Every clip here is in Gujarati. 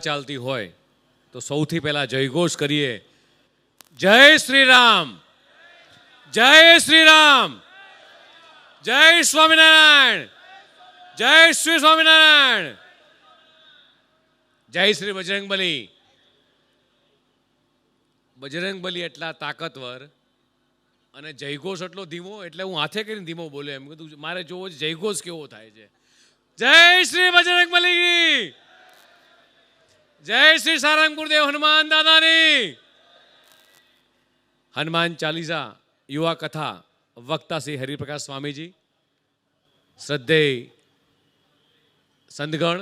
ચાલતી હોય તો સૌથી પહેલા જયઘોષ કરીએ, જય શ્રી રામ, જય શ્રી રામ, જય સ્વામિનારાયણ, જય શ્રી સ્વામિનારાયણ, જય શ્રી બજરંગબલી. બજરંગબલી એટલા તાકાતવર અને જયઘોષ એટલો ધીમો, એટલે હું હાથે કરીને ધીમો બોલ્યો. એમ કીધું મારે જોવો છે જયઘોષ કેવો થાય છે. જય શ્રી બજરંગબલી, જય શ્રી સારંગપુર દેવ હનુમાન દાદાની. હનુમાન ચાલીસા યુવા કથા વક્તા શ્રી હરિપ્રકાશ સ્વામીજી, શ્રદ્ધેય સંતગણ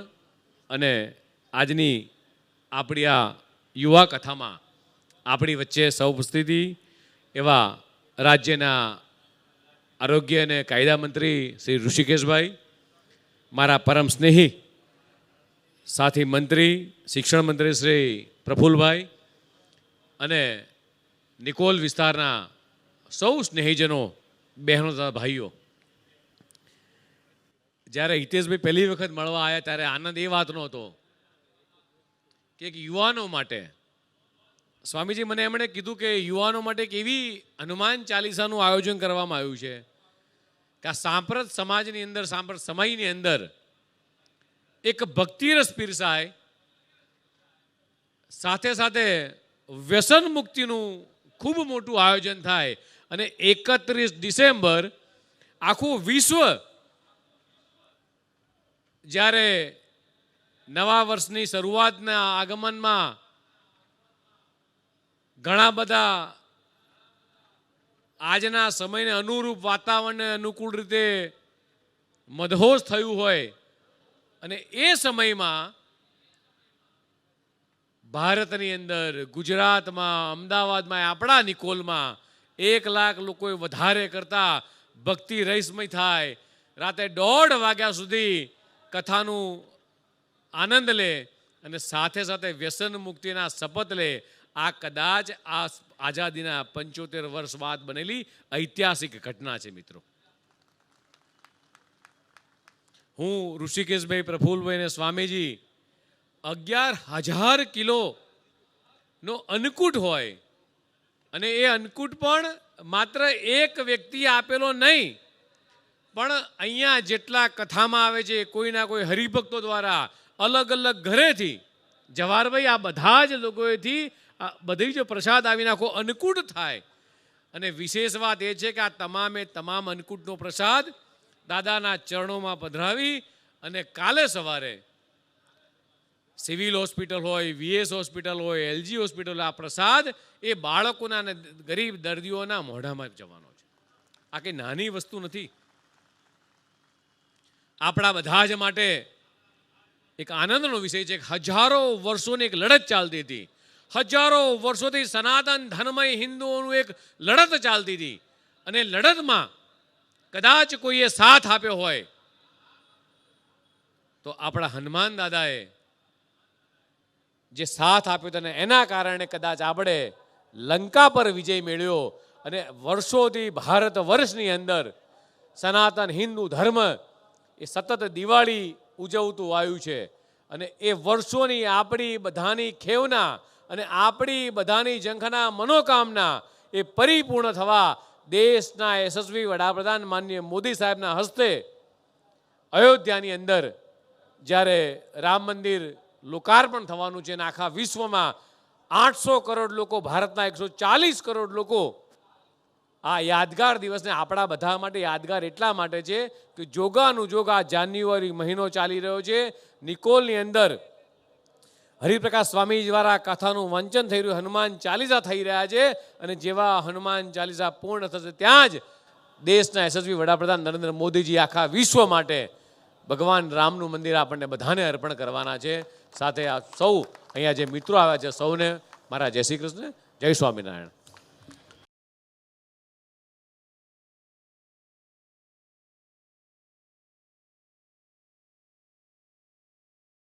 અને આજની આપણી આ યુવા કથામાં આપણી વચ્ચે સૌ ઉપસ્થિતિ એવા રાજ્યના આરોગ્ય અને કાયદા મંત્રી શ્રી ઋષિકેશભાઈ, મારા પરમ સ્નેહી સાથી મંત્રી શિક્ષણ મંત્રી શ્રી પ્રફુલભાઈ અને નિકોલ વિસ્તારના સૌ સ્નેહીજનો, બહેનો તથા ભાઈઓ. જ્યારે હિતેશભાઈ પહેલી વખત મળવા આવ્યા ત્યારે આનંદ એ વાતનો હતો કે યુવાનો માટે સ્વામીજી મને એમણે કીધું કે યુવાનો માટે એક એવી હનુમાન ચાલીસાનું આયોજન કરવામાં આવ્યું છે કે આ સાંપ્રત સમાજની અંદર, સાંપ્રત સમયની અંદર એક ભક્તિરસ પીરસાય, સાથે સાથે વ્યસન મુક્તિનું ખૂબ મોટું આયોજન થાય અને 31 ડિસેમ્બર આખું વિશ્વ જ્યારે નવા વર્ષની શરૂઆતના આગમનમાં ઘણા બધા આજના સમયને અનુરૂપ વાતાવરણને અનુકૂળ રીતે મદહોશ થયું હોય અને એ સમયમાં ભારતની અંદર, ગુજરાતમાં, અમદાવાદમાં, આપણા નિકોલમાં 1 લાખ લોકોએ વધારે કરતા ભક્તિ રહીશમય થાય, રાતે 1:30 વાગ્યા સુધી કથાનું આનંદ લે અને સાથે સાથે વ્યસન મુક્તિના શપથ લે. આ કદાચ આ આઝાદીના 75 વર્ષ બાદ બનેલી ઐતિહાસિક ઘટના છે મિત્રો. હું ઋષિકેશભાઈ, પ્રફુલભાઈ અને સ્વામીજી 11,000 કિલોનો અન્નકૂટ હોય અને એ અન્નકૂટ પણ માત્ર એક વ્યક્તિએ આપેલો નહીં, પણ અહીંયા જેટલા કથામાં આવે છે કોઈના કોઈ હરિભક્તો દ્વારા અલગ અલગ ઘરેથી, જવાહરભાઈ આ બધા જ લોકોએથી બધી જ પ્રસાદ આવીને આખો અન્નકૂટ થાય. અને વિશેષ વાત એ છે કે આ તમામે તમામ અન્નકૂટનો પ્રસાદ દાદાના ચરણોમાં પધરાવી અને કાલે સવારે સિવિલ હોસ્પિટલ હોય, વીએસ હોસ્પિટલ હોય, એલજી હોસ્પિટલ, આ પ્રસાદ એ બાળકોના અને ગરીબ દર્દીઓના મોઢામાં જવાનો છે. આ કંઈ નાની વસ્તુ નથી. આપણા બધા જ માટે એક આનંદનો વિષય છે. હજારો વર્ષોની એક લડત ચાલતી હતી, હજારો વર્ષોથી સનાતન ધર્મય હિન્દુઓનું એક લડત ચાલતી હતી અને લડતમાં કદાચ કોઈએ સાથ આપ્યો હોય તો આપણા હનુમાન દાદાએ જે સાથ આપ્યો હતો, એના કારણે કદાચ આપણે લંકા પર વિજય મેળવ્યો અને વર્ષોથી ભારત વર્ષની અંદર સનાતન હિન્દુ ધર્મ એ સતત દિવાળી ઉજવતું આવ્યું છે અને એ વર્ષોની આપણી બધાની ખેવના અને આપણી બધાની ઝંખના મનોકામના એ પરિપૂર્ણ થવા દેશના યશસ્વી વડાપ્રધાન માનનીય મોદી સાહેબના હસ્તે અયોધ્યાની અંદર જ્યારે રામ મંદિર લોકાર્પણ થવાનું છે અને આખા વિશ્વમાં 800 કરોડ લોકો, ભારતના 140 કરોડ લોકો આ યાદગાર દિવસને આપણા બધા માટે યાદગાર એટલા માટે છે કે જોગાનુજોગ આ જાન્યુઆરી મહિનો ચાલી રહ્યો છે. નિકોલની અંદર હરિપ્રકાશ સ્વામી દ્વારા કથાનું વાંચન થઈ રહ્યું, હનુમાન ચાલીસા થઈ રહ્યા છે અને જેવા હનુમાન ચાલીસા પૂર્ણ થશે ત્યાં જ દેશના યશસ્વી વડાપ્રધાન નરેન્દ્ર મોદીજી આખા વિશ્વ માટે ભગવાન રામનું મંદિર આપણને બધાને અર્પણ કરવાના છે. સાથે આ સૌ અહીંયા જે મિત્રો આવ્યા છે સૌને મારા જય શ્રી કૃષ્ણ, જય સ્વામિનારાયણ.